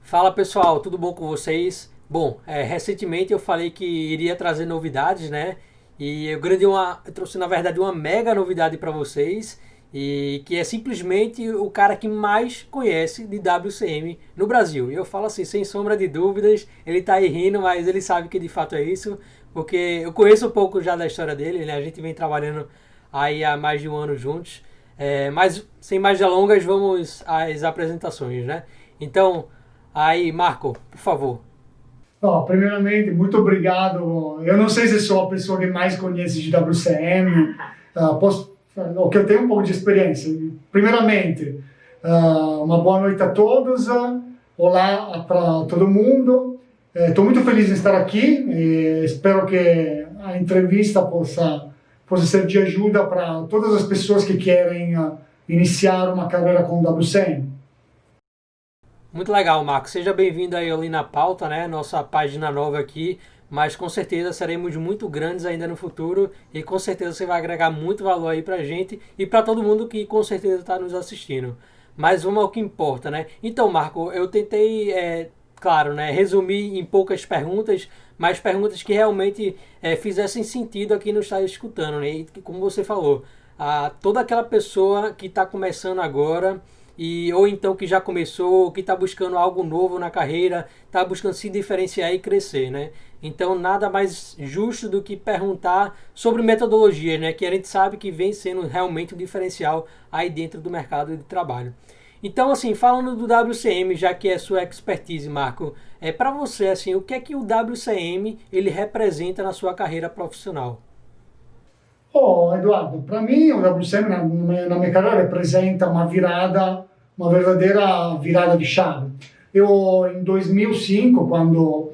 Fala pessoal, tudo bom com vocês? Bom, recentemente eu falei que iria trazer novidades, né? E eu trouxe na verdade uma mega novidade para vocês e que é simplesmente o cara que mais conhece de WCM no Brasil. E eu falo assim, sem sombra de dúvidas, ele tá aí rindo, mas ele sabe que de fato é isso, porque eu conheço um pouco já da história dele, né? A gente vem trabalhando aí há mais de um ano juntos. Mas sem mais delongas, vamos às apresentações, né? Então, aí, Marco, por favor. Bom, primeiramente, muito obrigado. Eu não sei se sou a pessoa que mais conhece de WCM, o que eu tenho um pouco de experiência. Primeiramente, uma boa noite a todos. Olá para todo mundo. Estou muito feliz em estar aqui. E espero que a entrevista possa ser de ajuda para todas as pessoas que querem iniciar uma carreira com WCM. Muito legal, Marco. Seja bem-vindo aí ali na pauta, né? Nossa página nova aqui. Mas com certeza seremos muito grandes ainda no futuro e com certeza você vai agregar muito valor aí pra gente e pra todo mundo que com certeza está nos assistindo. Mas vamos ao que importa, né? Então, Marco, eu tentei, claro, né, resumir em poucas perguntas, mas perguntas que realmente fizessem sentido a quem nos está escutando, né? E como você falou, toda aquela pessoa que está começando agora ou então que já começou, que está buscando algo novo na carreira, está buscando se diferenciar e crescer, né? Então nada mais justo do que perguntar sobre metodologias, né? Que a gente sabe que vem sendo realmente um diferencial aí dentro do mercado de trabalho. Então, assim, falando do WCM, já que é sua expertise, Marco, para você, assim, o que é que o WCM ele representa na sua carreira profissional? Oh, Eduardo, para mim o WCM na minha carreira representa uma verdadeira virada de chave. Eu, em 2005, quando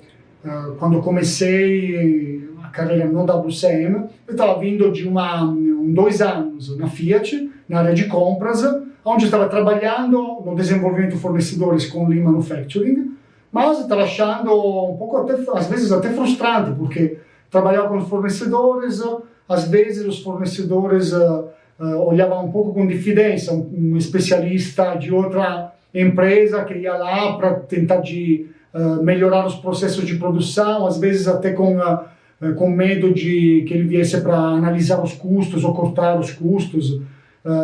comecei a carreira no WCM, eu estava vindo de 2 anos na Fiat, na área de compras, onde estava trabalhando no desenvolvimento de fornecedores com Lean Manufacturing, mas estava achando um pouco, às vezes até frustrante, porque trabalhava com os fornecedores, às vezes os fornecedores olhavam um pouco com diffidência, um especialista de outra empresa que ia lá para tentar melhorar os processos de produção, às vezes até com medo de que ele viesse para analisar os custos ou cortar os custos.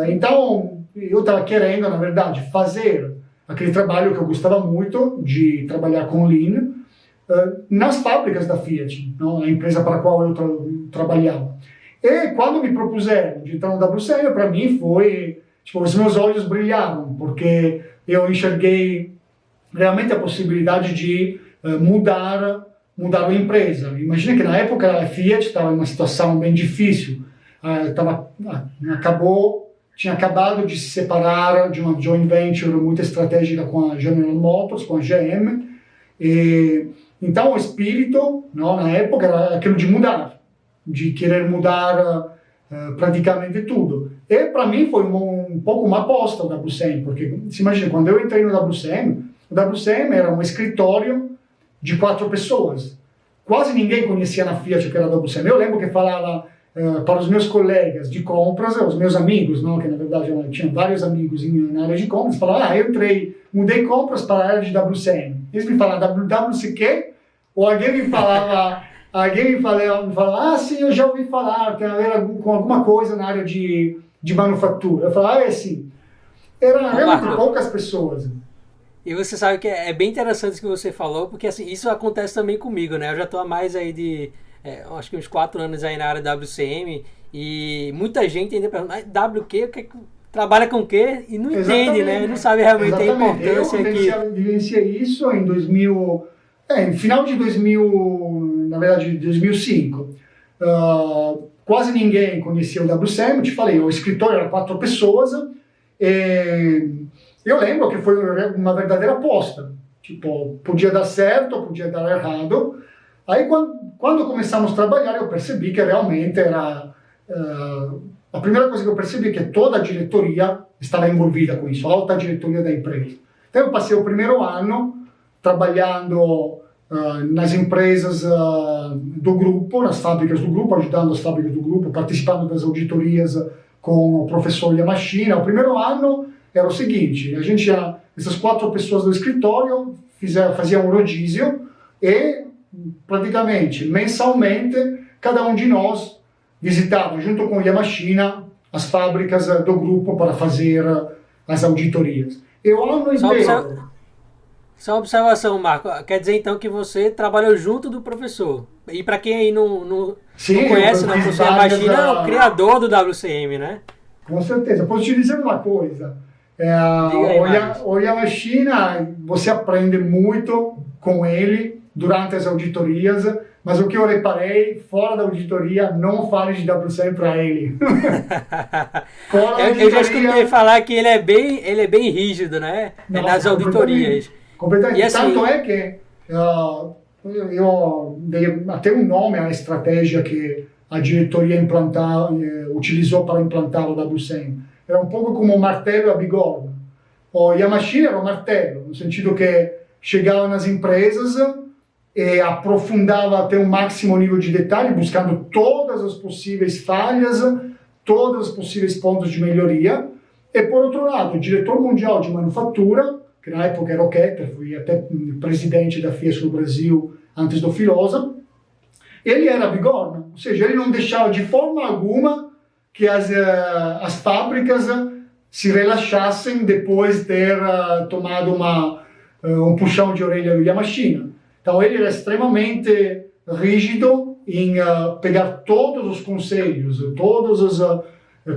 Então, eu estava querendo, na verdade, fazer aquele trabalho que eu gostava muito, de trabalhar com Lean, nas fábricas da Fiat, não? A empresa para a qual eu trabalhava. E quando me propuseram de entrar no WCM, para mim foi, tipo, os meus olhos brilharam, porque eu enxerguei realmente a possibilidade de mudar a empresa. Imagina que na época a Fiat estava em uma situação bem difícil, tinha acabado de se separar de uma joint venture muito estratégica com a General Motors, com a GM, então o espírito, não, na época era aquilo de mudar, de querer mudar praticamente tudo. E para mim foi um pouco uma aposta o WCM, porque se imagina, quando eu entrei no WCM, o WCM era um escritório de 4 pessoas. Quase ninguém conhecia na Fiat o que era o WCM. Eu lembro que falava para os meus colegas de compras, os meus amigos, não, que na verdade eu tinha vários amigos na área de compras, falavam, eu mudei compras para a área de WCM. Eles me falavam, WCQ? Ou alguém me falava, sim, eu já ouvi falar, que era com alguma coisa na área de manufatura. Eu falava, sim. Eram realmente poucas pessoas. E você sabe que é bem interessante o que você falou, porque assim, isso acontece também comigo, né? Eu já estou há mais aí acho que uns 4 anos aí na área WCM, e muita gente ainda pergunta, WQ, trabalha com o quê? E não entende, né? Não sabe realmente a importância eu vivenciei isso em 2000, em final de 2000, na verdade, 2005. Quase ninguém conhecia o WCM, eu te falei, o escritório era 4 pessoas, eu lembro que foi uma verdadeira aposta. Tipo, podia dar certo, podia dar errado. Aí, quando começamos a trabalhar, eu percebi que realmente era... a primeira coisa que eu percebi é que toda a diretoria estava envolvida com isso, a alta diretoria da empresa. Então, eu passei o primeiro ano trabalhando nas empresas do grupo, nas fábricas do grupo, ajudando as fábricas do grupo, participando das auditorias com o professor Yamashina. O primeiro ano era o seguinte, a gente essas 4 pessoas do escritório fazia um rodízio e praticamente mensalmente cada um de nós visitava junto com o Yamashina as fábricas do grupo para fazer as auditorias. E o ano inteiro. Só uma observação, Marco. Quer dizer então que você trabalhou junto do professor. E para quem aí não conhece, né, o professor Yamashina é o criador do WCM, né? Com certeza. Posso te dizer uma coisa. O Yamashina, você aprende muito com ele durante as auditorias, mas o que eu reparei, fora da auditoria, não fale de WCM para ele. Eu já escutei falar que ele é bem rígido, né? Nossa, nas auditorias. Completamente. E assim, tanto é que eu dei até um nome à estratégia que a diretoria utilizou para implantar o WCM. Era um pouco como o martelo e a bigorna. O Yamashina era o martelo, no sentido que chegava nas empresas e aprofundava até o máximo nível de detalhe, buscando todas as possíveis falhas, todos os possíveis pontos de melhoria. E, por outro lado, o diretor mundial de manufatura, que na época era o Ketter, fui até presidente da Fiat no Brasil antes do Filosa, ele era bigorna, ou seja, ele não deixava de forma alguma que as fábricas se relaxassem depois de ter tomado um puxão de orelha do Yamashina. Então ele era extremamente rígido em pegar todos os conselhos, todos os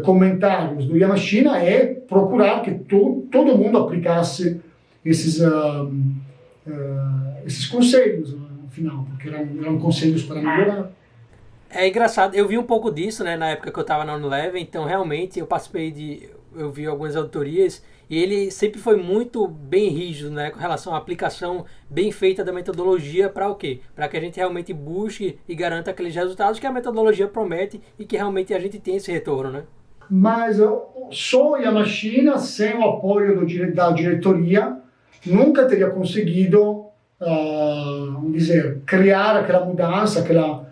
comentários do Yamashina e procurar que todo mundo aplicasse esses conselhos no final, porque eram conselhos para melhorar. É engraçado, eu vi um pouco disso, né, na época que eu estava na Unilever, então realmente eu vi algumas auditorias e ele sempre foi muito bem rígido, né, com relação à aplicação bem feita da metodologia para o quê? Para que a gente realmente busque e garanta aqueles resultados que a metodologia promete e que realmente a gente tem esse retorno, né? Mas só a Yamashina, sem o apoio da diretoria, nunca teria conseguido, vamos dizer, criar aquela mudança, aquela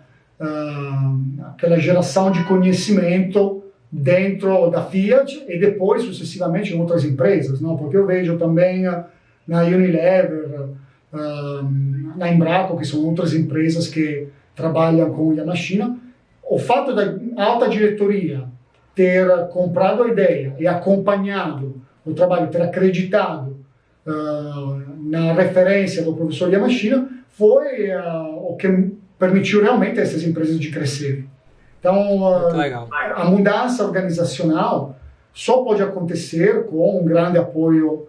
geração de conhecimento dentro da Fiat e depois, sucessivamente, em outras empresas, não? Porque eu vejo também na Unilever, na Embraco, que são outras empresas que trabalham com Yamashina, o fato da alta diretoria ter comprado a ideia e acompanhado o trabalho, ter acreditado na referência do professor Yamashina, foi o que permitiu realmente essas empresas de crescer. Então, a mudança organizacional só pode acontecer com um grande apoio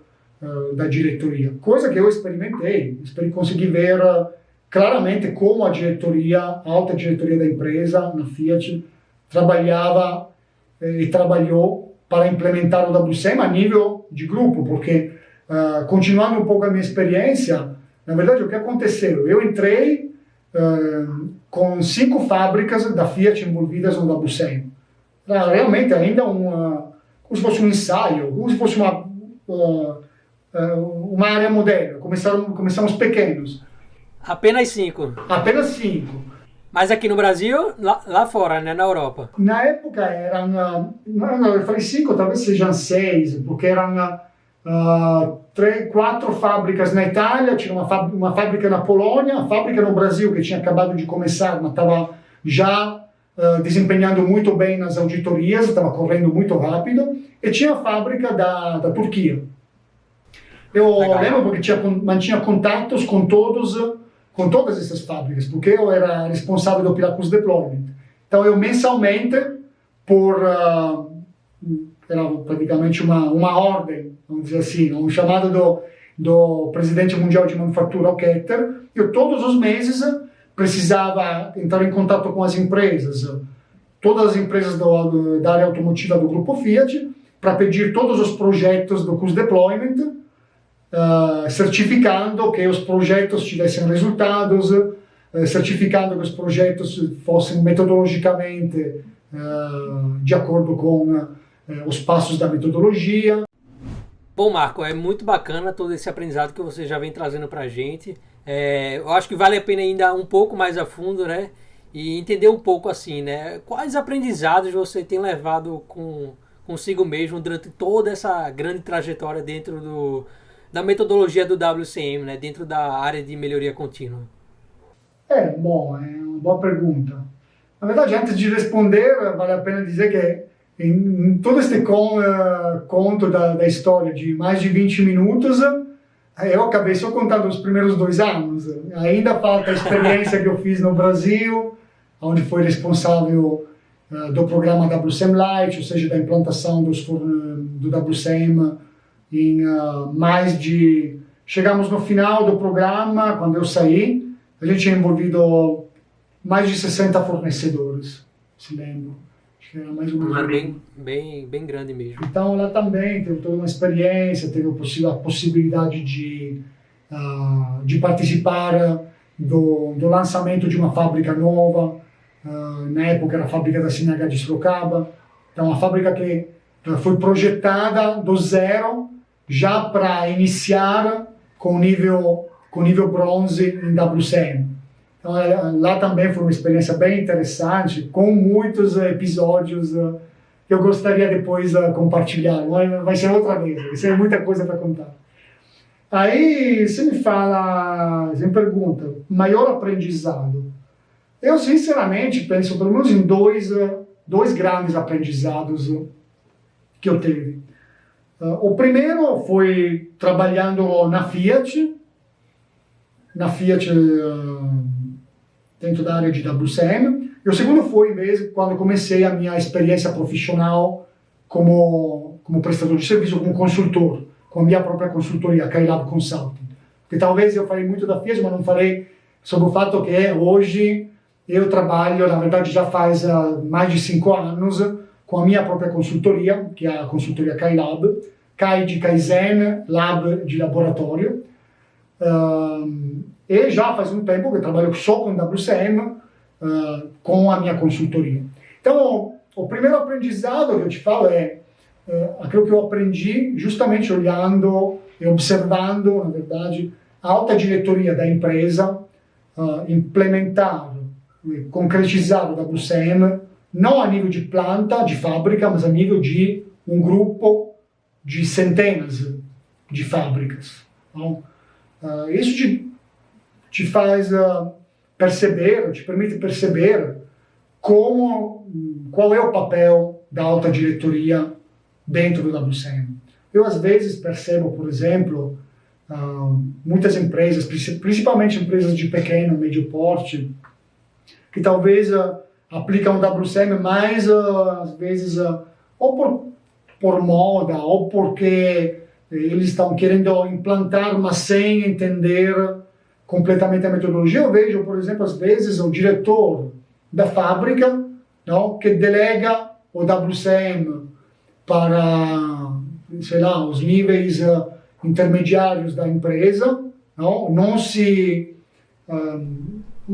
da diretoria, coisa que eu experimentei, consegui ver claramente como a alta diretoria da empresa, na Fiat, trabalhava e trabalhou para implementar o WCM a nível de grupo, porque, continuando um pouco a minha experiência, na verdade, o que aconteceu? Eu entrei com 5 fábricas da Fiat envolvidas no WCM. Era realmente ainda como se fosse um ensaio, como se fosse uma área moderna. Começamos pequenos. Apenas 5? Apenas 5. Mas aqui no Brasil, lá fora, né, na Europa? Na época eram, eu falei 5, talvez sejam 6, porque eram 4 fábricas na Itália, tinha uma fábrica na Polônia, a fábrica no Brasil, que tinha acabado de começar, mas estava já desempenhando muito bem nas auditorias, estava correndo muito rápido, e tinha a fábrica da Turquia. Eu lembro porque mantinha contatos com todas essas fábricas, porque eu era responsável do Piracus Deployment. Então eu mensalmente, era praticamente uma ordem, vamos dizer assim, um chamado do presidente mundial de manufatura, o Ketter, eu todos os meses precisava entrar em contato com as empresas, todas as empresas da área automotiva do grupo Fiat, para pedir todos os projetos do Cus Deployment, certificando que os projetos tivessem resultados, certificando que os projetos fossem metodologicamente de acordo com os passos da metodologia. Bom, Marco, é muito bacana todo esse aprendizado que você já vem trazendo para a gente. Eu acho que vale a pena ainda um pouco mais a fundo, né? E entender um pouco assim, né? Quais aprendizados você tem levado consigo mesmo durante toda essa grande trajetória dentro da metodologia do WCM, né, dentro da área de melhoria contínua? Bom, é uma boa pergunta. Na verdade, antes de responder, vale a pena dizer que em todo este conto da história de mais de 20 minutos, eu acabei só contando os primeiros 2 anos. Ainda falta a experiência que eu fiz no Brasil, onde fui responsável do programa WCM Lite, ou seja, da implantação do WCM em mais de... Chegamos no final do programa, quando eu saí, a gente tinha envolvido mais de 60 fornecedores, se lembro. Acho que era mais ou menos. Bem grande mesmo. Então, lá também teve toda uma experiência, teve a possibilidade de participar do lançamento de uma fábrica nova. Na época era a fábrica da CNH de Sorocaba. Então, uma fábrica que foi projetada do zero, já para iniciar com nível bronze em WCM. Então, lá também foi uma experiência bem interessante, com muitos episódios que eu gostaria depois compartilhar. Vai ser outra vez, vai ser muita coisa para contar. Aí você me pergunta, maior aprendizado. Eu, sinceramente, penso pelo menos em dois grandes aprendizados que eu tive. O primeiro foi trabalhando na Fiat, dentro da área de WCM. E o segundo foi mesmo quando comecei a minha experiência profissional como prestador de serviço, como consultor, com a minha própria consultoria, a Kailab Consulting. Porque talvez eu falei muito da Fiat, mas não falei sobre o fato que hoje eu trabalho, na verdade já faz mais de 5 anos, com a minha própria consultoria, que é a consultoria Kailab, Kai de Kaizen, Lab de laboratório. E já faz um tempo que eu trabalho só com WCM, com a minha consultoria. Então, o primeiro aprendizado que eu te falo é aquilo que eu aprendi justamente olhando e observando, na verdade, a alta diretoria da empresa implementar, concretizar o WCM, não a nível de planta, de fábrica, mas a nível de um grupo de centenas de fábricas. Então, isso te faz perceber, te permite perceber qual é o papel da alta diretoria dentro do WCM. Eu, às vezes, percebo, por exemplo, muitas empresas, principalmente empresas de pequeno e médio porte, que talvez aplicam o WCM mais, às vezes, ou por moda, ou porque eles estão querendo implantar, mas sem entender completamente a metodologia. Eu vejo, por exemplo, às vezes, o diretor da fábrica, não, que delega o WCM para, sei lá, os níveis intermediários da empresa, não se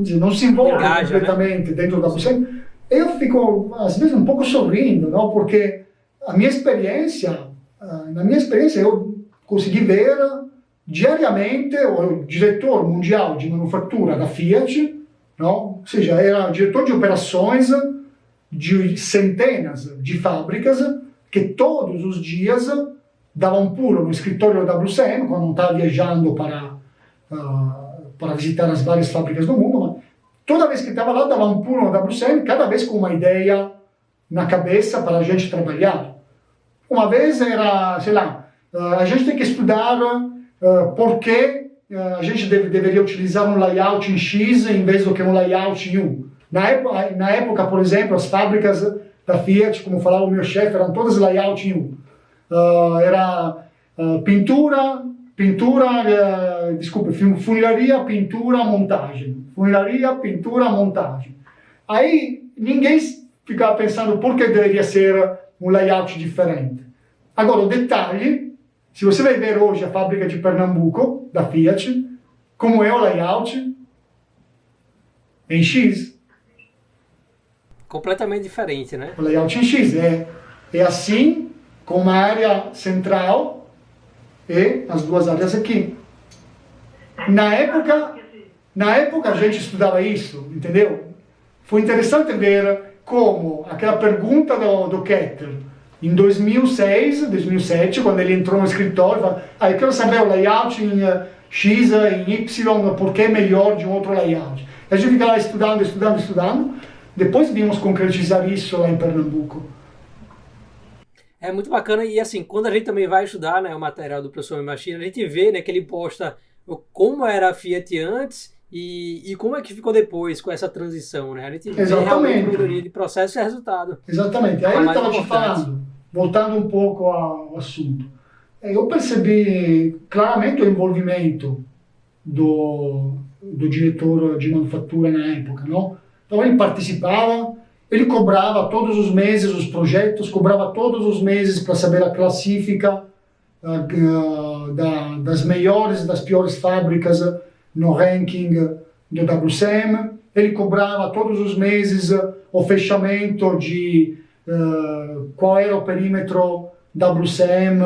envolve completamente, né, dentro do WCM. Eu fico, às vezes, um pouco sorrindo, não, porque na minha experiência, eu consegui ver diariamente o diretor mundial de manufatura da Fiat, não? Ou seja, era diretor de operações de centenas de fábricas que todos os dias dava um pulo no escritório da WCM, quando não estava viajando para visitar as várias fábricas do mundo, mas toda vez que estava lá, dava um pulo no WCM, cada vez com uma ideia na cabeça para a gente trabalhar. Uma vez era, sei lá, a gente tem que estudar por que a gente deveria utilizar um layout em X em vez do que um layout em Y. Na época, por exemplo, as fábricas da Fiat, como falava o meu chefe, eram todas layout em Y. Era funilaria, pintura, montagem. Funilaria, pintura, montagem. Aí ninguém ficava pensando por que deveria ser um layout diferente. Agora, o detalhe, se você vai ver hoje a fábrica de Pernambuco, da Fiat, como é o layout em X. Completamente diferente, né? O layout em X é assim, com uma área central e as duas áreas aqui. Na época a gente estudava isso, entendeu? Foi interessante ver como aquela pergunta do Keter, Em 2006, 2007, quando ele entrou no escritório, falou, eu quero saber o layout em X, em Y, por que é melhor de um outro layout. A gente fica lá estudando. Depois vimos concretizar isso lá em Pernambuco. É muito bacana e assim, quando a gente também vai estudar, né, o material do professor Machina, a gente vê, né, que ele posta como era a Fiat antes e como é que ficou depois com essa transição, né? A gente vê realmente melhoria de processo e resultado. Exatamente. Aí eu estava te falando, voltando um pouco ao assunto, eu percebi claramente o envolvimento do diretor de manufatura na época, não? Então ele participava, ele cobrava todos os meses os projetos, cobrava todos os meses para saber a classifica das melhores e das piores fábricas no ranking do WCM. Ele cobrava todos os meses o fechamento de qual era o perímetro WCM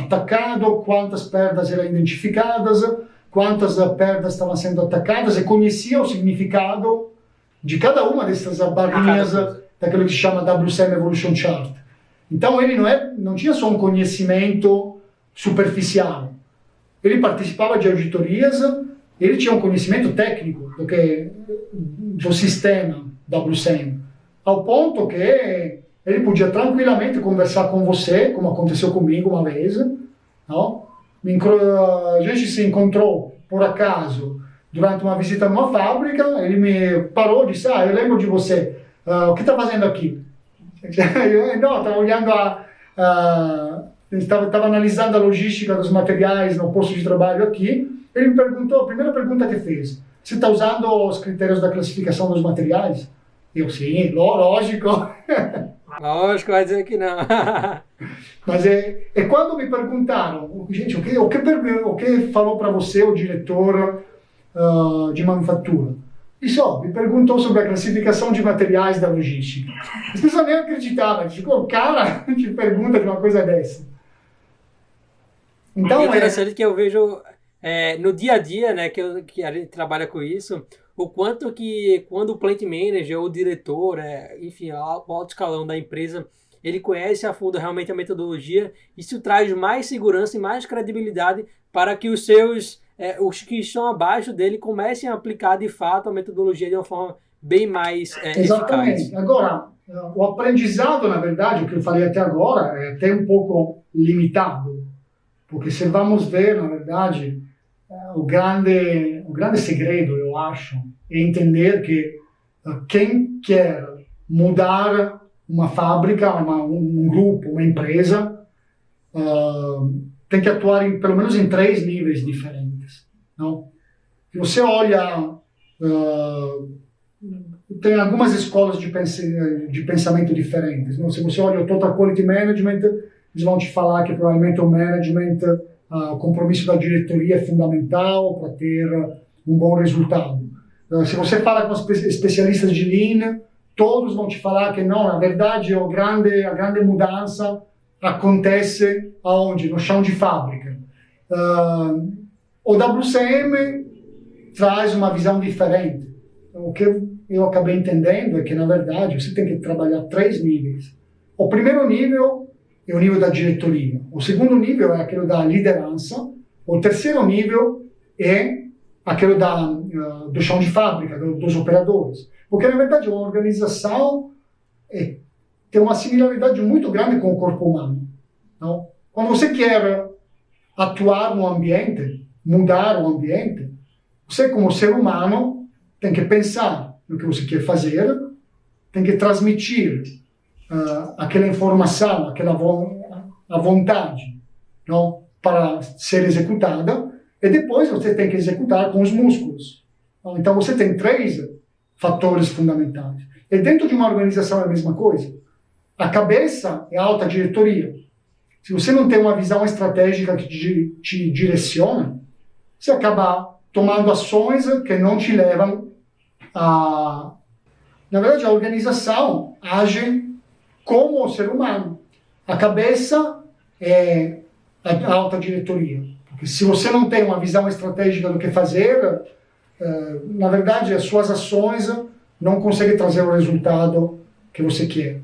atacado, quantas perdas eram identificadas, quantas perdas estavam sendo atacadas, e conhecia o significado de cada uma dessas barrinhas daquilo que se chama WCM Evolution Chart. Então ele não tinha só um conhecimento superficial. Ele participava de auditorias, ele tinha um conhecimento técnico do sistema WCM, ao ponto que ele podia tranquilamente conversar com você, como aconteceu comigo uma vez. Não? A gente se encontrou, por acaso, durante uma visita numa fábrica. Ele me parou e disse, eu lembro de você, o que está fazendo aqui? Não, estava olhando estava analisando a logística dos materiais no posto de trabalho aqui. Ele me perguntou, a primeira pergunta que fez, você está usando os critérios da classificação dos materiais? Eu, sim, lógico. Lógico, vai dizer que não. Mas quando me perguntaram, gente, o que falou para você o diretor de manufatura? Isso, me perguntou sobre a classificação de materiais da logística. As pessoas nem acreditavam. O cara te pergunta de uma coisa dessa. Então, é interessante que eu vejo no dia a dia, né, que a gente trabalha com isso, o quanto que quando o plant manager ou o diretor, enfim, o alto escalão da empresa, ele conhece a fundo realmente a metodologia, isso traz mais segurança e mais credibilidade para que os que estão abaixo dele comecem a aplicar de fato a metodologia de uma forma bem mais Exatamente. eficaz. Agora, o aprendizado, na verdade, o que eu falei até agora, é até um pouco limitado, porque se vamos ver, na verdade, o grande segredo, eu acho, é entender que quem quer mudar uma fábrica, um grupo, uma empresa, tem que atuar pelo menos em 3 níveis diferentes. Não? Se você olha, tem algumas escolas de pensamento diferentes. Não? Se você olha o Total Quality Management, eles vão te falar que provavelmente o management, o compromisso da diretoria é fundamental para ter um bom resultado. Se você fala com os especialistas de Lean, todos vão te falar que não, na verdade, a grande mudança acontece aonde? No chão de fábrica. O WCM traz uma visão diferente. O que eu acabei entendendo é que, na verdade, você tem que trabalhar 3 níveis. O primeiro nível é o nível da diretoria. O segundo nível é aquele da liderança. O terceiro nível é aquele do chão de fábrica, dos operadores. Porque, na verdade, uma organização tem uma similaridade muito grande com o corpo humano. Não? Quando você quer atuar no ambiente, mudar o ambiente, você, como ser humano, tem que pensar no que você quer fazer, tem que transmitir aquela informação, a vontade, não? Para ser executada, e depois você tem que executar com os músculos. Então você tem 3 fatores fundamentais. E dentro de uma organização é a mesma coisa. A cabeça é a alta diretoria. Se você não tem uma visão estratégica que te direciona, você acaba tomando ações que não te levam a... Na verdade, a organização age como o ser humano. A cabeça é a alta diretoria. Porque se você não tem uma visão estratégica do que fazer, na verdade, as suas ações não conseguem trazer o resultado que você quer.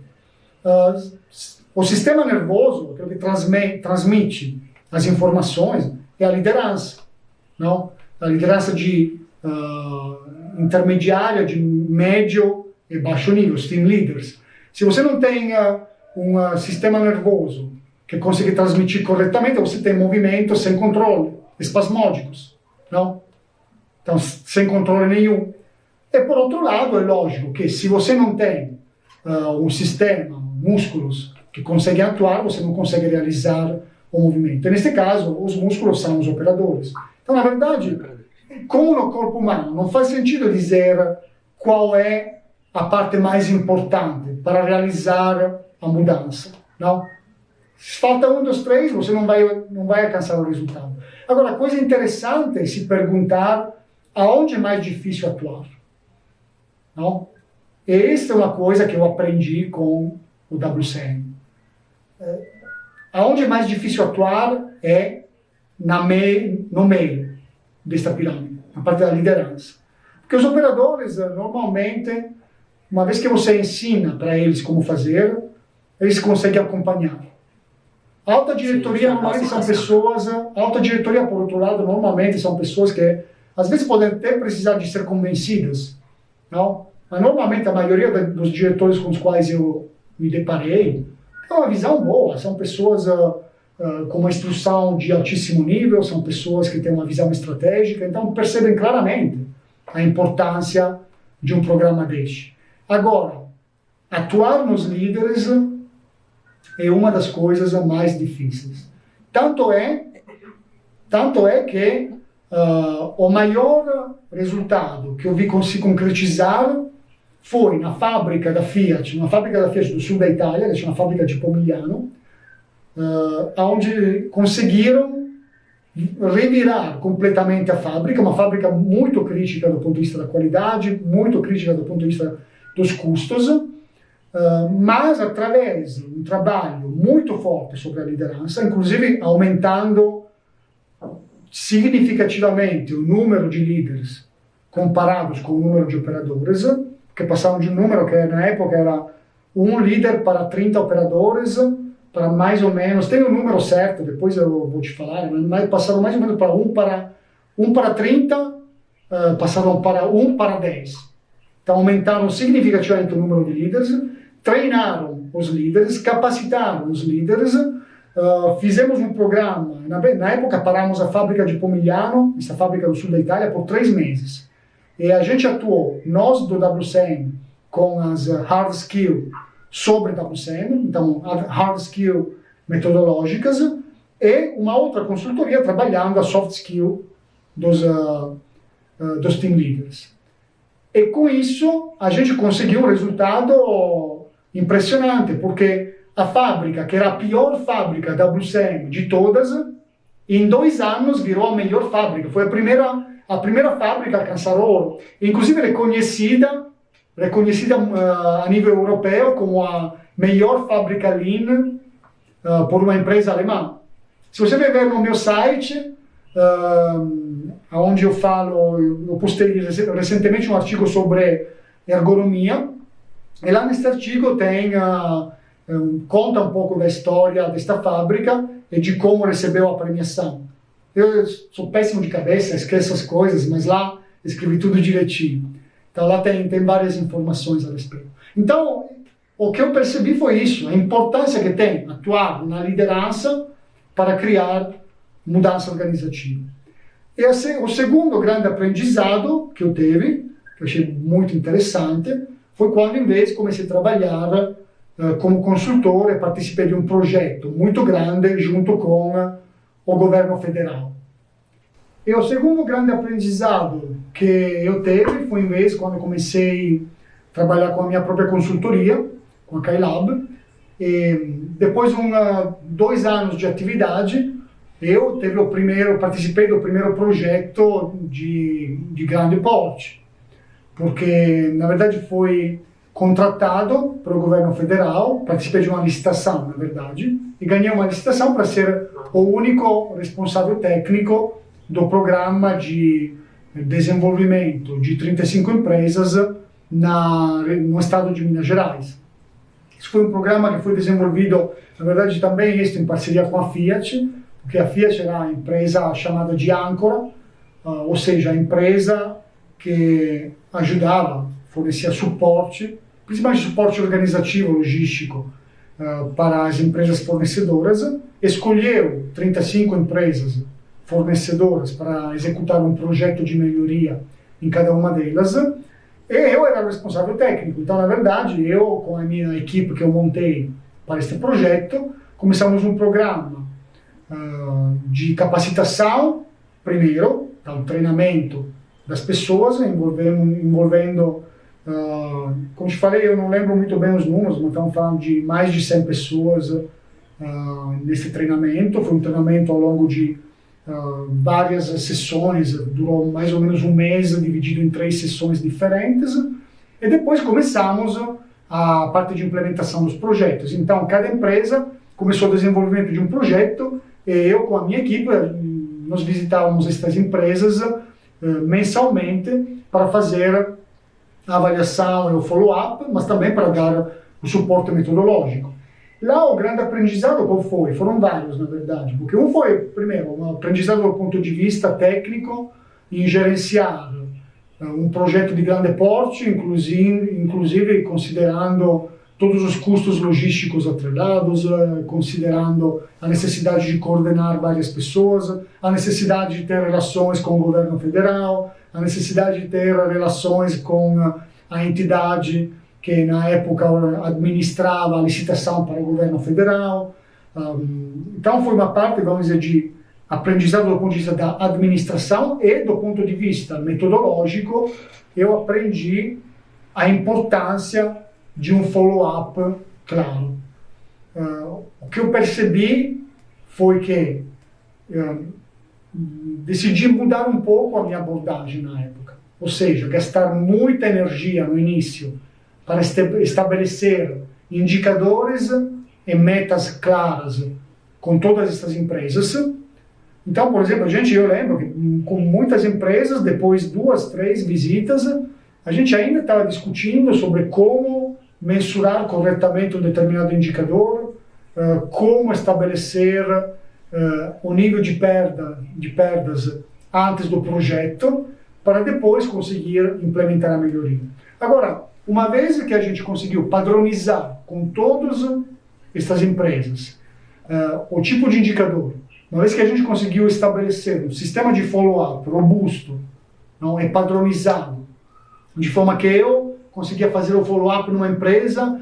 O sistema nervoso, aquilo que transmite as informações, é a liderança, não? A liderança de intermediária, de médio e baixo nível, os team leaders. Se você não tem um sistema nervoso que consegue transmitir corretamente, você tem movimento sem controle, espasmódicos, não? Então, sem controle nenhum. E por outro lado, é lógico que se você não tem um sistema, músculos que conseguem atuar, você não consegue realizar o movimento. E neste caso, os músculos são os operadores. Então, na verdade, como no corpo humano, não faz sentido dizer qual é a parte mais importante para realizar a mudança, não? Se falta um dos três, você não vai alcançar o resultado. Agora, a coisa interessante é se perguntar aonde é mais difícil atuar, não? E esta é uma coisa que eu aprendi com o WCM. Aonde é mais difícil atuar é no meio desta pirâmide, na parte da liderança. Porque os operadores, normalmente, uma vez que você ensina para eles como fazer, eles conseguem acompanhar. A alta diretoria, normalmente, são pessoas... A alta diretoria, por outro lado, normalmente, são pessoas que, às vezes, podem até precisar de ser convencidas, não? Mas, normalmente, a maioria dos diretores com os quais eu me deparei tem uma visão boa. São pessoas com uma instrução de altíssimo nível, são pessoas que têm uma visão estratégica, então percebem claramente a importância de um programa deste. Agora, atuar nos líderes é uma das coisas mais difíceis. Tanto é que o maior resultado que eu vi se concretizar foi na fábrica da Fiat do sul da Itália, que é uma fábrica de Pomigliano, onde conseguiram revirar completamente a fábrica, uma fábrica muito crítica do ponto de vista da qualidade, muito crítica do ponto de vista dos custos, mas através de um trabalho muito forte sobre a liderança, inclusive aumentando significativamente o número de líderes comparados com o número de operadores, que passaram de um número que na época era um líder para 30 operadores, para mais ou menos, tem o número certo, depois eu vou te falar, mas passaram mais ou menos para 1 para 30, passaram para 1 para 10. Então aumentaram significativamente o número de líderes, treinaram os líderes, capacitaram os líderes, fizemos um programa, na época paramos a fábrica de Pomigliano, essa fábrica do sul da Itália, por 3 meses. E a gente atuou, nós do WCM, com as hard skill sobre WCM, então hard skill metodológicas, e uma outra consultoria trabalhando a soft skill dos team leaders. E com isso a gente conseguiu um resultado impressionante, porque a fábrica, que era a pior fábrica WCM de todas, em 2 anos virou a melhor fábrica. Foi a primeira fábrica a alcançar ouro, inclusive reconhecida a nível europeu como a melhor fábrica Lean por uma empresa alemã. Se você ver no meu site, onde eu postei recentemente um artigo sobre ergonomia, e lá nesse artigo conta um pouco da história desta fábrica e de como recebeu a premiação. Eu sou péssimo de cabeça, esqueço as coisas, mas lá escrevi tudo direitinho. Então lá tem várias informações a respeito. Então, o que eu percebi foi isso, a importância que tem atuar na liderança para criar mudança organizativa. E o segundo grande aprendizado que eu tive, que eu achei muito interessante, foi quando, em vez, comecei a trabalhar como consultor e participei de um projeto muito grande junto com o governo federal. E o segundo grande aprendizado que eu tive foi, em vez, quando eu comecei a trabalhar com a minha própria consultoria, com a Kailab, e depois de 2 anos de atividade, eu participei do primeiro projeto de grande porte, porque, na verdade, foi contratado pelo governo federal, participei de uma licitação, na verdade, e ganhei uma licitação para ser o único responsável técnico do programa de desenvolvimento de 35 empresas no estado de Minas Gerais. Isso foi um programa que foi desenvolvido, na verdade, também em parceria com a Fiat, porque a Fiat era a empresa chamada de âncora, ou seja, a empresa que ajudava, fornecia suporte, principalmente suporte organizativo, logístico, para as empresas fornecedoras. Escolheu 35 empresas fornecedoras para executar um projeto de melhoria em cada uma delas. E eu era o responsável técnico. Então, na verdade, eu, com a minha equipe que eu montei para este projeto, começamos um programa de capacitação, primeiro, então, treinamento das pessoas, envolvendo como te falei, eu não lembro muito bem os números, mas estamos falando de mais de 100 pessoas nesse treinamento. Foi um treinamento ao longo de várias sessões, durou mais ou menos um mês, dividido em 3 sessões diferentes, e depois começamos a parte de implementação dos projetos. Então, cada empresa começou o desenvolvimento de um projeto, e eu, com a minha equipe, nós visitávamos estas empresas mensalmente para fazer a avaliação e o follow-up, mas também para dar o suporte metodológico. Lá o grande aprendizado qual foi? Foram vários, na verdade, porque um foi, primeiro, um aprendizado do ponto de vista técnico em gerenciar um projeto de grande porte, inclusive considerando todos os custos logísticos atrelados, considerando a necessidade de coordenar várias pessoas, a necessidade de ter relações com o governo federal, a necessidade de ter relações com a entidade que na época administrava a licitação para o governo federal. Então foi uma parte, vamos dizer, de aprendizado do ponto de vista da administração, e do ponto de vista metodológico eu aprendi a importância de um follow-up claro. O que eu percebi foi que decidi mudar um pouco a minha abordagem na época, ou seja, gastar muita energia no início para estabelecer indicadores e metas claras com todas essas empresas. Então, por exemplo, eu lembro que com muitas empresas, depois de 2, 3 visitas, a gente ainda estava discutindo sobre como mensurar corretamente um determinado indicador, como estabelecer o nível de perdas antes do projeto, para depois conseguir implementar a melhoria. Agora, uma vez que a gente conseguiu padronizar com todas estas empresas o tipo de indicador, uma vez que a gente conseguiu estabelecer um sistema de follow-up robusto, não é padronizado, de forma que eu conseguia fazer o follow-up numa empresa,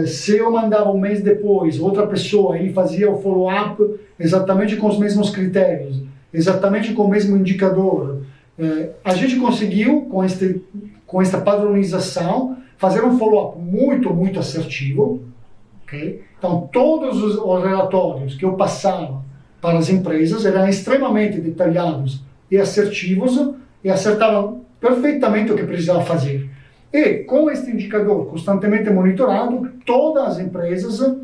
se eu mandava um mês depois, outra pessoa, ele fazia o follow-up exatamente com os mesmos critérios, exatamente com o mesmo indicador. A gente conseguiu, com esta padronização, fazer um follow-up muito, muito assertivo. Okay? Então, todos os relatórios que eu passava para as empresas eram extremamente detalhados e assertivos, e acertavam perfeitamente o que precisava fazer. E com este indicador constantemente monitorado, todas as empresas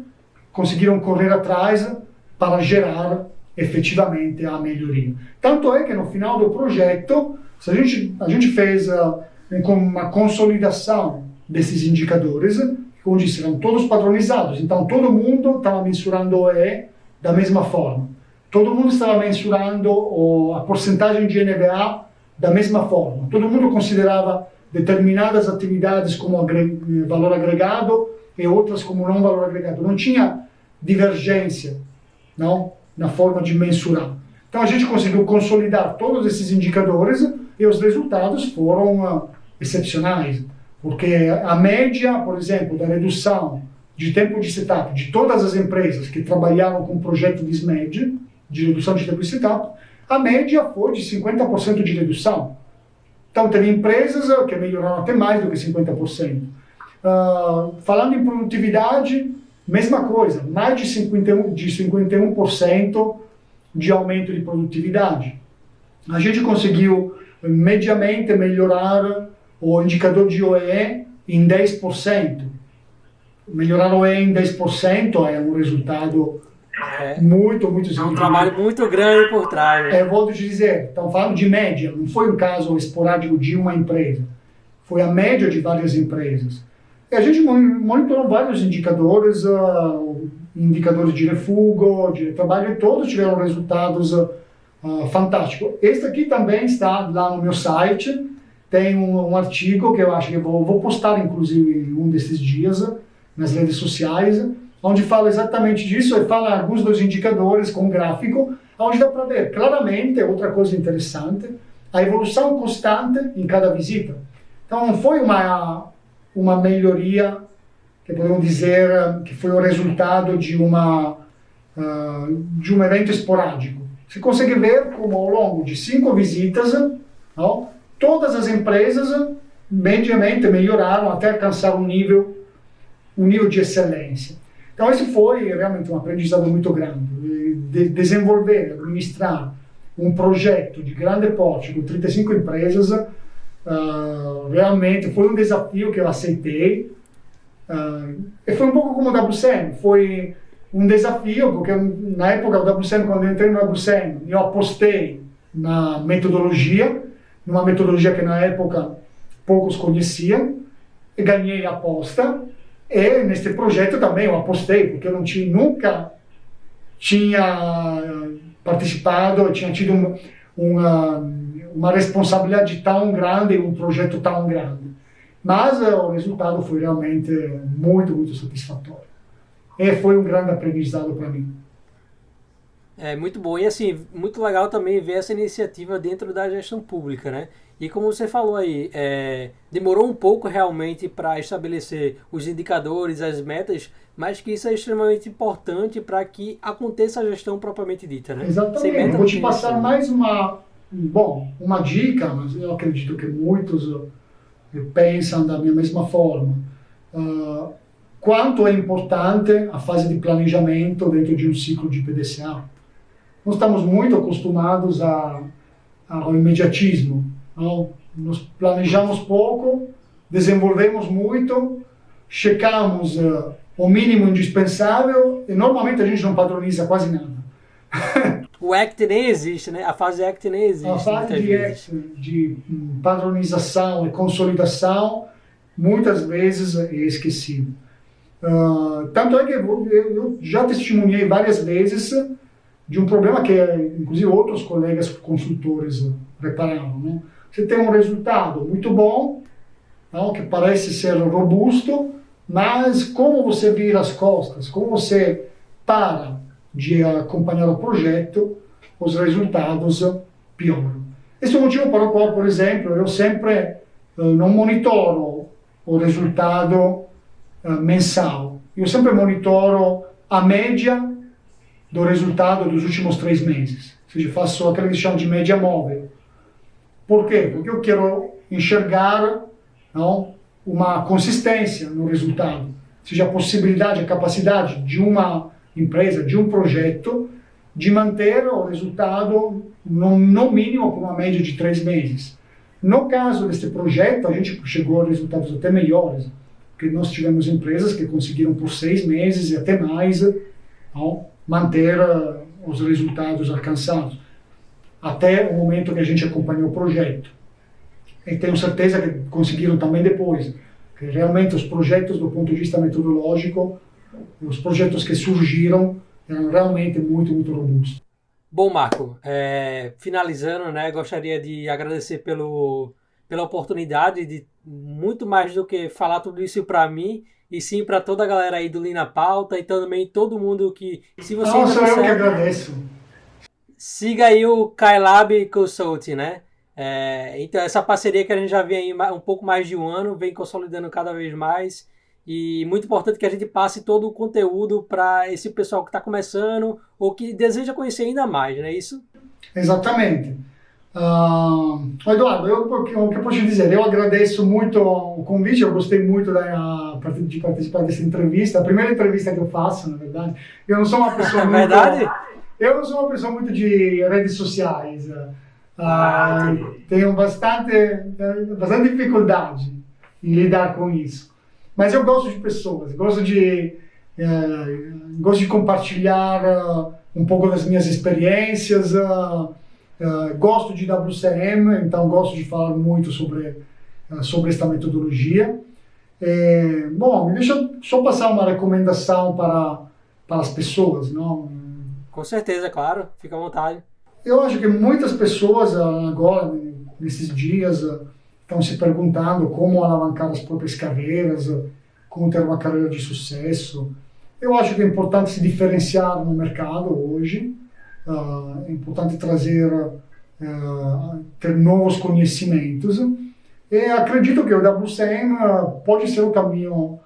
conseguiram correr atrás para gerar efetivamente a melhoria. Tanto é que no final do projeto, a gente fez uma consolidação desses indicadores, como disse, eram todos padronizados. Então todo mundo estava mensurando o E da mesma forma. Todo mundo estava mensurando a porcentagem de NVA da mesma forma. Todo mundo considerava determinadas atividades como valor agregado e outras como não valor agregado. Não tinha divergência, não, na forma de mensurar. Então a gente conseguiu consolidar todos esses indicadores e os resultados foram excepcionais, porque a média, por exemplo, da redução de tempo de setup de todas as empresas que trabalharam com o projeto de SMED, de redução de tempo de setup, a média foi de 50% de redução. Então, teve empresas que melhoraram até mais do que 50%. Falando em produtividade, mesma coisa, mais de 51% de aumento de produtividade. A gente conseguiu, mediamente, melhorar o indicador de OEE em 10%. Melhorar o OEE em 10% é um resultado muito significativo. É um trabalho muito grande por trás. Né? Vou te dizer, estamos falando de média, não foi um caso esporádico de uma empresa. Foi a média de várias empresas. E a gente monitorou vários indicadores, indicadores de refúgio, de trabalho, e todos tiveram resultados fantásticos. Este aqui também está lá no meu site, tem um artigo que eu acho que vou postar, inclusive, um desses dias, nas redes sociais, onde fala exatamente disso e fala alguns dos indicadores com gráfico, onde dá para ver claramente, outra coisa interessante, a evolução constante em cada visita. Então, não foi uma melhoria, que podemos dizer que foi o resultado de um evento esporádico. Você consegue ver como ao longo de 5 visitas, não, todas as empresas mediamente melhoraram até alcançar um nível de excelência. Então, esse foi realmente um aprendizado muito grande. Desenvolver, administrar um projeto de grande porte com 35 empresas, realmente foi um desafio que eu aceitei. E foi um pouco como o WCM, foi um desafio, porque na época do WCM, quando eu entrei no WCM, eu apostei na metodologia, numa metodologia que na época poucos conheciam, e ganhei a aposta. E neste projeto também eu apostei, porque eu nunca tinha participado, tinha tido uma responsabilidade tão grande, um projeto tão grande. Mas o resultado foi realmente muito, muito satisfatório. E foi um grande aprendizado para mim. É muito bom. E assim, muito legal também ver essa iniciativa dentro da gestão pública, né? E como você falou aí, demorou um pouco realmente para estabelecer os indicadores, as metas, mas que isso é extremamente importante para que aconteça a gestão propriamente dita, né? Exatamente. Eu vou te passar mais uma dica, mas eu acredito que muitos pensam da mesma forma. Quanto é importante a fase de planejamento dentro de um ciclo de PDCA. Nós estamos muito acostumados ao imediatismo. Não? Nós planejamos pouco, desenvolvemos muito, checamos o mínimo indispensável e normalmente a gente não padroniza quase nada. O ACT nem existe, né? A fase ACT nem existe. A fase de padronização e consolidação muitas vezes é esquecida. Tanto é que eu já testemunhei várias vezes de um problema que, inclusive, outros colegas consultores repararam. Né? Você tem um resultado muito bom, não, que parece ser robusto, mas como você vira as costas, como você para de acompanhar o projeto, os resultados pioram. Esse é o motivo para o qual, por exemplo, eu sempre não monitoro o resultado mensal. Eu sempre monitoro a média do resultado dos últimos 3 meses. Ou seja, faço aquilo que se chama de média móvel. Por quê? Porque eu quero enxergar uma consistência no resultado. Ou seja, a possibilidade, a capacidade de uma empresa, de um projeto, de manter o resultado no mínimo por uma média de 3 meses. No caso deste projeto, a gente chegou a resultados até melhores, porque nós tivemos empresas que conseguiram por 6 meses e até mais manter os resultados alcançados, até o momento que a gente acompanhou o projeto. E tenho certeza que conseguiram também depois, que realmente os projetos do ponto de vista metodológico, os projetos que surgiram, eram realmente muito, muito robustos. Bom, Marco, finalizando, né, gostaria de agradecer pela oportunidade de muito mais do que falar tudo isso para mim, e sim para toda a galera aí do Lean na Pauta e também todo mundo que, se você não, sou eu que agradeço. Siga aí o Kailab Consulting, né? Então essa parceria que a gente já vem aí um pouco mais de um ano, vem consolidando cada vez mais, e muito importante que a gente passe todo o conteúdo para esse pessoal que está começando ou que deseja conhecer ainda mais, não é isso? Exatamente. Eduardo, o que eu posso te dizer? Eu agradeço muito o convite, eu gostei muito de participar dessa entrevista, a primeira entrevista que eu faço, na verdade. Eu não sou uma pessoa muito... verdade? Eu não sou uma pessoa muito de redes sociais. Tenho bastante dificuldade em lidar com isso. Mas eu gosto de pessoas, gosto de compartilhar um pouco das minhas experiências, gosto de WCM, então gosto de falar muito sobre esta metodologia. Bom, deixa eu só passar uma recomendação para as pessoas, não? Com certeza, claro. Fica à vontade. Eu acho que muitas pessoas agora, nesses dias, estão se perguntando como alavancar as próprias carreiras, como ter uma carreira de sucesso. Eu acho que é importante se diferenciar no mercado hoje, é importante ter novos conhecimentos. E acredito que o WCM pode ser o caminho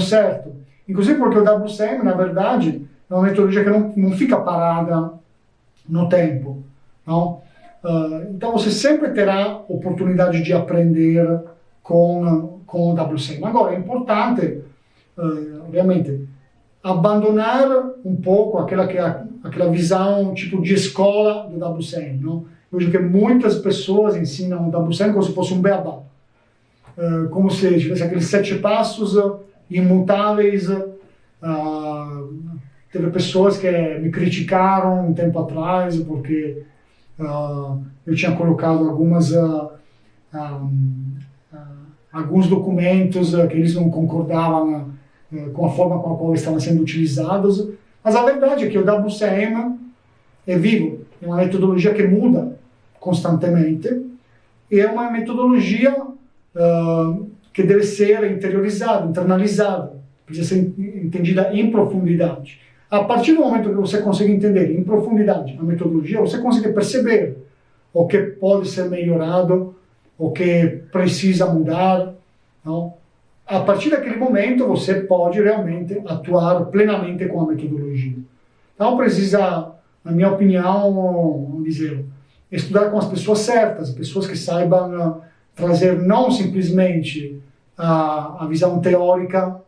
certo. Inclusive porque o WCM, na verdade, é uma metodologia que não fica parada no tempo. Não? Então você sempre terá oportunidade de aprender com o WCM. Agora, é importante, realmente, abandonar um pouco aquela visão tipo de escola do WCM. Não? Eu vejo que muitas pessoas ensinam o WCM como se fosse um beabá. Como se tivesse aqueles 7 passos imutáveis. Teve pessoas que me criticaram um tempo atrás porque eu tinha colocado alguns documentos que eles não concordavam com a forma com a qual estavam sendo utilizados. Mas a verdade é que o WCM é vivo, é uma metodologia que muda constantemente e é uma metodologia que deve ser interiorizada, internalizada, precisa ser entendida em profundidade. A partir do momento que você consegue entender em profundidade a metodologia, você consegue perceber o que pode ser melhorado, o que precisa mudar. Não? A partir daquele momento, você pode realmente atuar plenamente com a metodologia. Então, precisa, na minha opinião, vamos dizer, estudar com as pessoas certas, pessoas que saibam trazer não simplesmente a visão teórica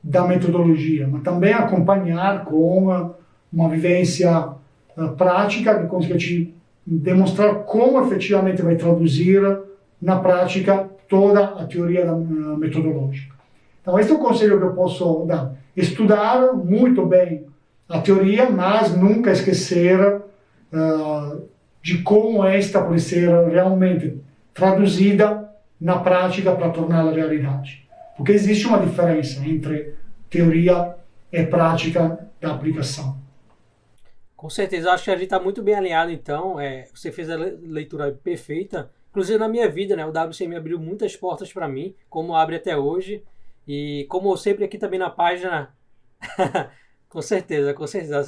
da metodologia, mas também acompanhar com uma vivência prática que consiga te demonstrar como efetivamente vai traduzir na prática toda a teoria metodológica. Então, este é o conselho que eu posso dar. Estudar muito bem a teoria, mas nunca esquecer de como esta pode ser realmente traduzida na prática para torná-la realidade. Porque existe uma diferença entre teoria e prática da aplicação. Com certeza, eu acho que a gente está muito bem alinhado, então. Você fez a leitura perfeita. Inclusive na minha vida, né? O WCM abriu muitas portas para mim, como abre até hoje. E como sempre aqui também na página, com certeza,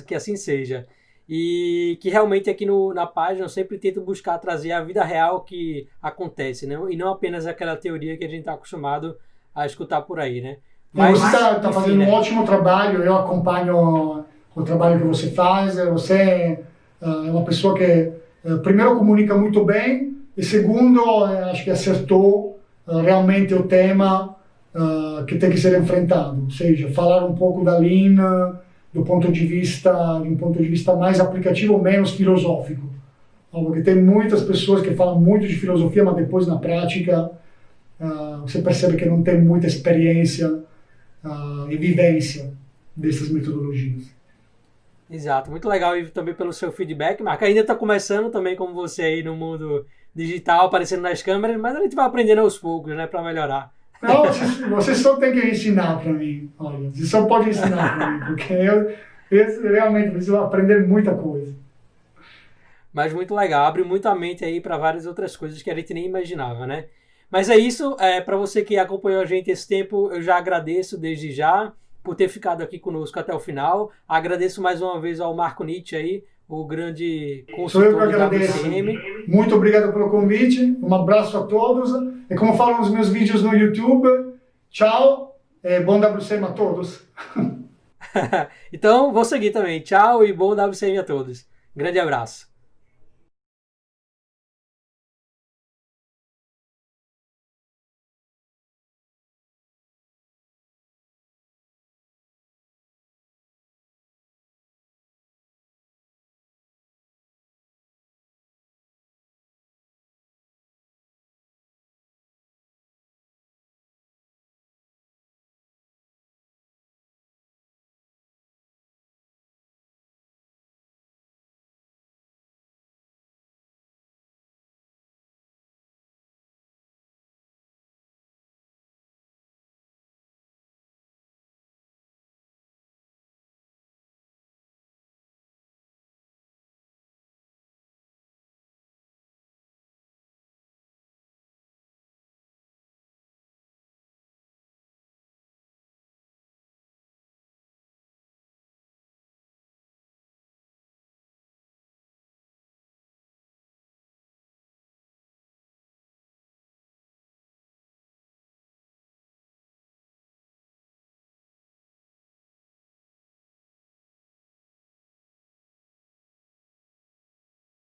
que assim seja. E que realmente aqui na página eu sempre tento buscar trazer a vida real que acontece, né? E não apenas aquela teoria que a gente está acostumado a escutar por aí, né? Mas você está fazendo um ótimo trabalho, eu acompanho o trabalho que você faz, você é uma pessoa que, primeiro, comunica muito bem, e segundo, acho que acertou realmente o tema que tem que ser enfrentado, ou seja, falar um pouco da Lean de um ponto de vista mais aplicativo, menos filosófico. Porque tem muitas pessoas que falam muito de filosofia, mas depois na prática você percebe que não tem muita experiência e vivência dessas metodologias. Exato, muito legal e também pelo seu feedback, Marco. Ainda está começando também como você aí no mundo digital, aparecendo nas câmeras, mas a gente vai aprendendo aos poucos, né, para melhorar. Não, você só tem que ensinar para mim, olha, você só pode ensinar para mim, porque eu realmente preciso aprender muita coisa. Mas muito legal, abre muito a mente aí para várias outras coisas que a gente nem imaginava, né? Mas é isso, para você que acompanhou a gente esse tempo, eu já agradeço desde já por ter ficado aqui conosco até o final. Agradeço mais uma vez ao Marco Nietzsche aí, o grande consultor Sou eu que agradeço. Do WCM. Muito obrigado pelo convite, um abraço a todos. E como falo nos meus vídeos no YouTube, tchau, bom WCM a todos. Então, vou seguir também. Tchau e bom WCM a todos. Grande abraço.